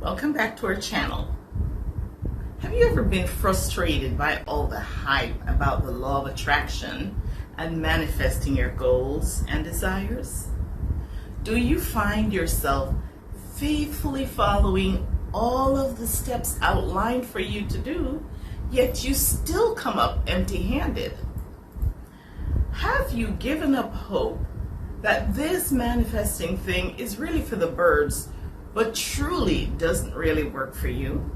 Welcome back to our channel. Have you ever been frustrated by all the hype about the law of attraction and manifesting your goals and desires? Do you find yourself faithfully following all of the steps outlined for you to do, yet you still come up empty-handed? Have you given up hope that this manifesting thing is really for the birds, but truly doesn't really work for you?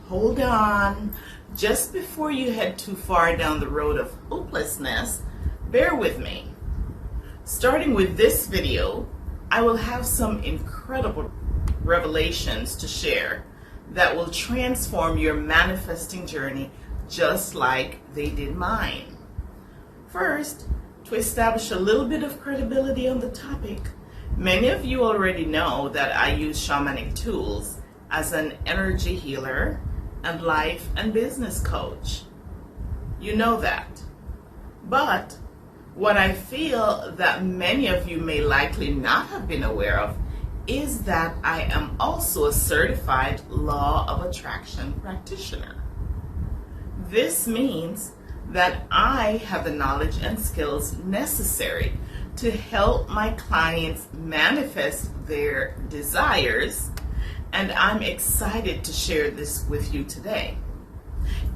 Hold on. Just before you head too far down the road of hopelessness, bear with me. Starting with this video, I will have some incredible revelations to share that will transform your manifesting journey just like they did mine. First, to establish a little bit of credibility on the topic, many of you already know that I use shamanic tools as an energy healer and life and business coach. You know that. But what I feel that many of you may likely not have been aware of is that I am also a certified law of attraction practitioner. This means that I have the knowledge and skills necessary to help my clients manifest their desires, and I'm excited to share this with you today.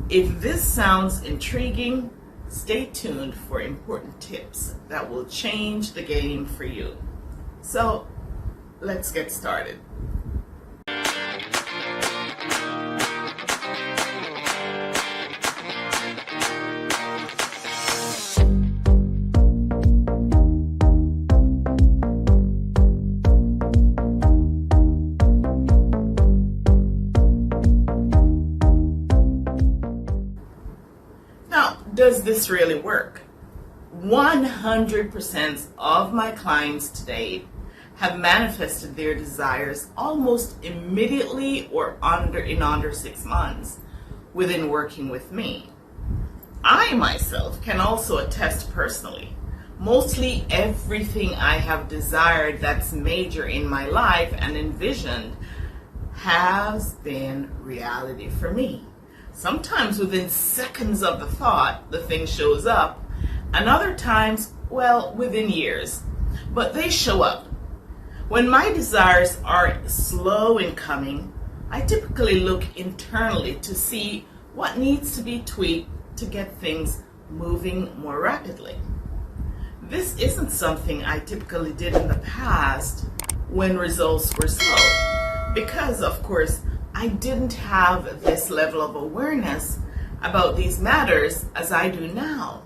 If this sounds intriguing, stay tuned for important tips that will change the game for you. So, let's get started. Does this really work? 100% of my clients to date have manifested their desires almost immediately or in under 6 months within working with me. I myself can also attest personally. Mostly everything I have desired that's major in my life and envisioned has been reality for me. Sometimes within seconds of the thought, the thing shows up, and other times, well, within years. But they show up. When my desires are slow in coming, I typically look internally to see what needs to be tweaked to get things moving more rapidly. This isn't something I typically did in the past when results were slow, because, of course, I didn't have this level of awareness about these matters as I do now.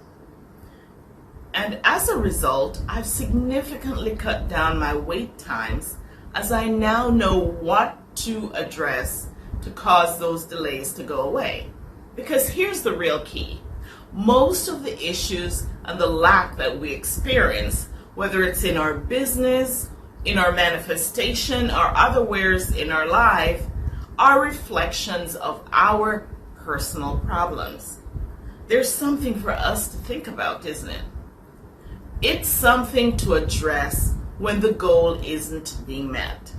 And as a result, I've significantly cut down my wait times as I now know what to address to cause those delays to go away. Because here's the real key. Most of the issues and the lack that we experience, whether it's in our business, in our manifestation, or otherwheres in our life, are reflections of our personal problems. There's something for us to think about, isn't it? It's something to address when the goal isn't being met.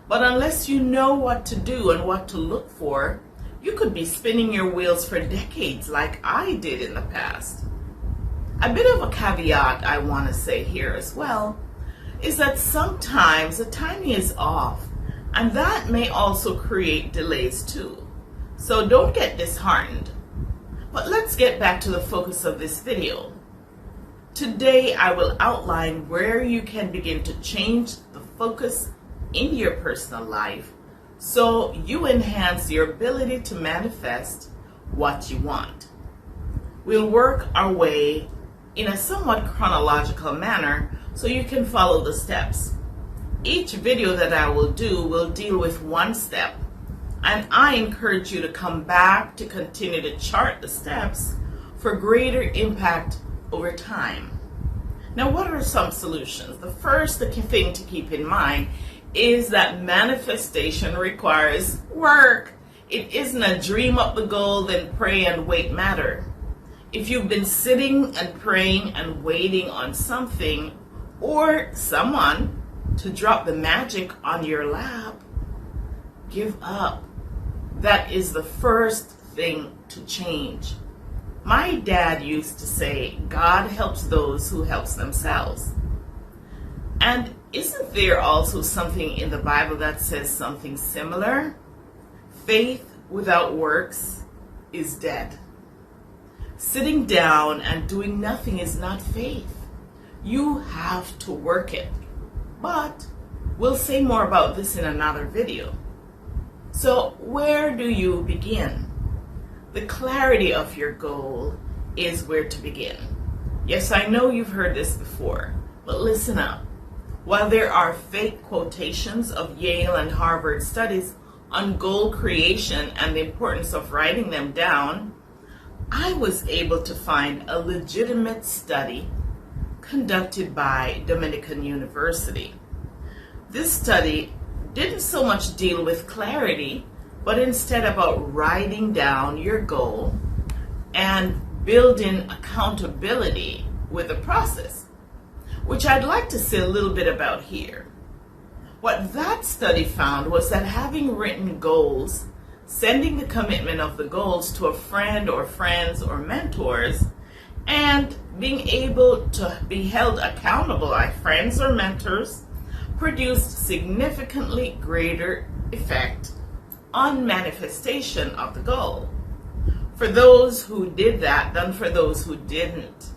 But unless you know what to do and what to look for, you could be spinning your wheels for decades like I did in the past. A bit of a caveat I want to say here as well is that sometimes the timing is off, and that may also create delays too. So don't get disheartened. But let's get back to the focus of this video. Today I will outline where you can begin to change the focus in your personal life so you enhance your ability to manifest what you want. We'll work our way in a somewhat chronological manner so you can follow the steps. Each video that I will do will deal with one step, and I encourage you to come back to continue to chart the steps for greater impact over time. Now, what are some solutions? The first thing to keep in mind is that manifestation requires work. It isn't a dream up the goal, then pray and wait matter. If you've been sitting and praying and waiting on something or someone to drop the magic on your lap, give up. That is the first thing to change. My dad used to say, God helps those who helps themselves. And isn't there also something in the Bible that says something similar? Faith without works is dead. Sitting down and doing nothing is not faith. You have to work it. But we'll say more about this in another video. So where do you begin? The clarity of your goal is where to begin. Yes, I know you've heard this before, but listen up. While there are fake quotations of Yale and Harvard studies on goal creation and the importance of writing them down, I was able to find a legitimate study conducted by Dominican University. This study didn't so much deal with clarity, but instead about writing down your goal and building accountability with the process, which I'd like to say a little bit about here. What that study found was that having written goals, sending the commitment of the goals to a friend or friends or mentors, and being able to be held accountable by friends or mentors produced significantly greater effect on manifestation of the goal for those who did that than for those who didn't.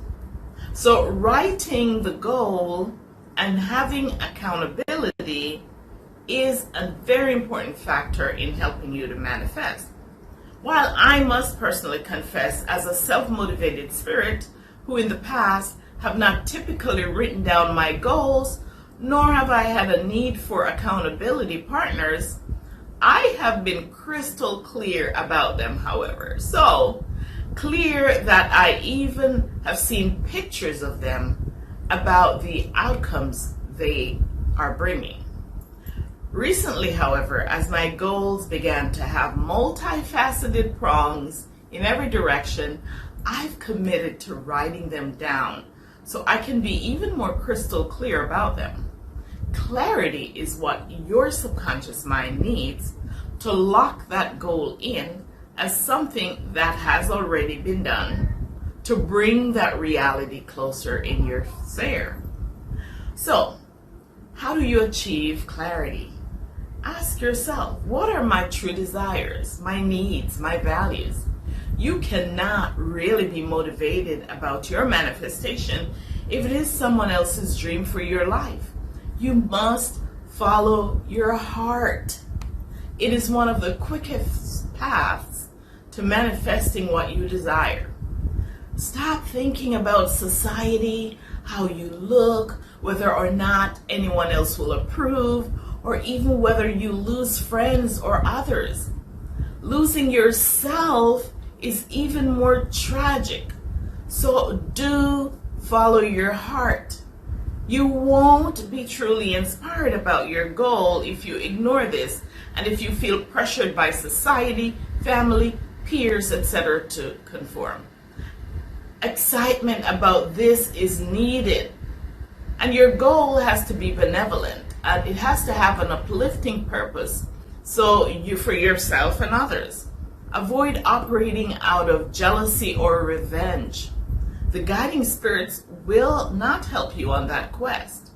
So writing the goal and having accountability is a very important factor in helping you to manifest. While I must personally confess, as a self-motivated spirit who in the past have not typically written down my goals, nor have I had a need for accountability partners, I have been crystal clear about them, however. So clear that I even have seen pictures of them about the outcomes they are bringing. Recently, however, as my goals began to have multifaceted prongs in every direction, I've committed to writing them down so I can be even more crystal clear about them. Clarity is what your subconscious mind needs to lock that goal in as something that has already been done to bring that reality closer in your sphere. So, how do you achieve clarity? Ask yourself, what are my true desires, my needs, my values? You cannot really be motivated about your manifestation if it is someone else's dream for your life. You must follow your heart. It is one of the quickest paths to manifesting what you desire. Stop thinking about society, how you look, whether or not anyone else will approve, or even whether you lose friends or others. Losing yourself is even more tragic. So do follow your heart. You won't be truly inspired about your goal if you ignore this and if you feel pressured by society, family, peers, etc. to conform. Excitement about this is needed, and your goal has to be benevolent. And it has to have an uplifting purpose, so for yourself and others. Avoid operating out of jealousy or revenge. The guiding spirits will not help you on that quest.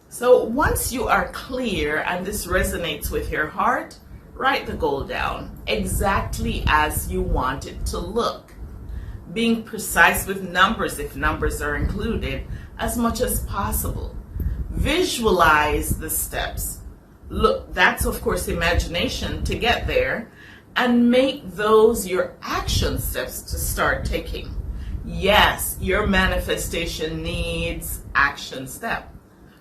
So once you are clear and this resonates with your heart, write the goal down exactly as you want it to look. Being precise with numbers, if numbers are included, as much as possible. Visualize the steps. Look, that's of course imagination to get there, and make those your action steps to start taking. Yes, your manifestation needs action step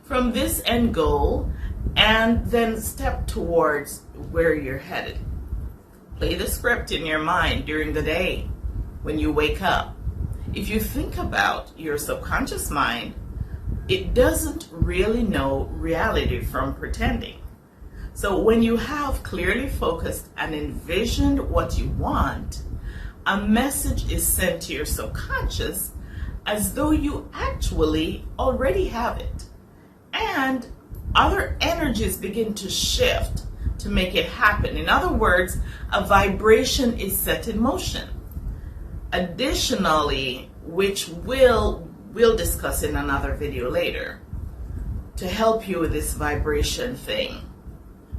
from this end goal, and then step towards where you're headed. Play the script in your mind during the day when you wake up. If you think about your subconscious mind, it doesn't really know reality from pretending. So when you have clearly focused and envisioned what you want, a message is sent to your subconscious as though you actually already have it. And other energies begin to shift to make it happen. In other words, a vibration is set in motion. Additionally, which we'll discuss in another video later, to help you with this vibration thing.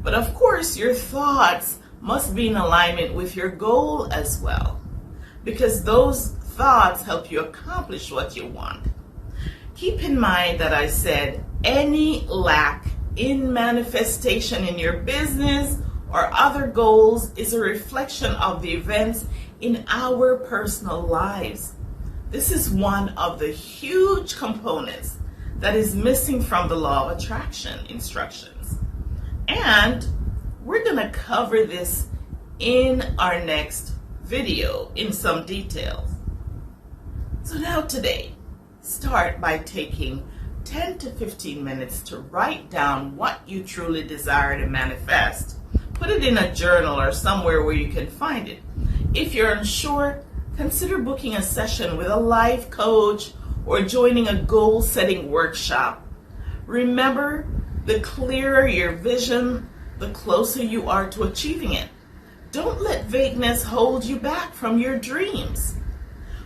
But of course, your thoughts must be in alignment with your goal as well, because those thoughts help you accomplish what you want. Keep in mind that I said any lack in manifestation in your business or other goals is a reflection of the events in our personal lives. This is one of the huge components that is missing from the law of attraction instructions. And we're going to cover this in our next video in some details. So now today, start by taking 10 to 15 minutes to write down what you truly desire to manifest. Put it in a journal or somewhere where you can find it. If you're unsure, consider booking a session with a life coach or joining a goal-setting workshop. Remember, the clearer your vision, the closer you are to achieving it. Don't let vagueness hold you back from your dreams.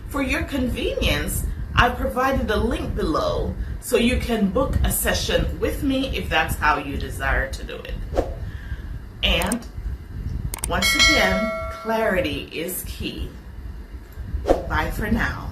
For your convenience, I provided a link below so you can book a session with me if that's how you desire to do it. And once again, clarity is key. Bye for now.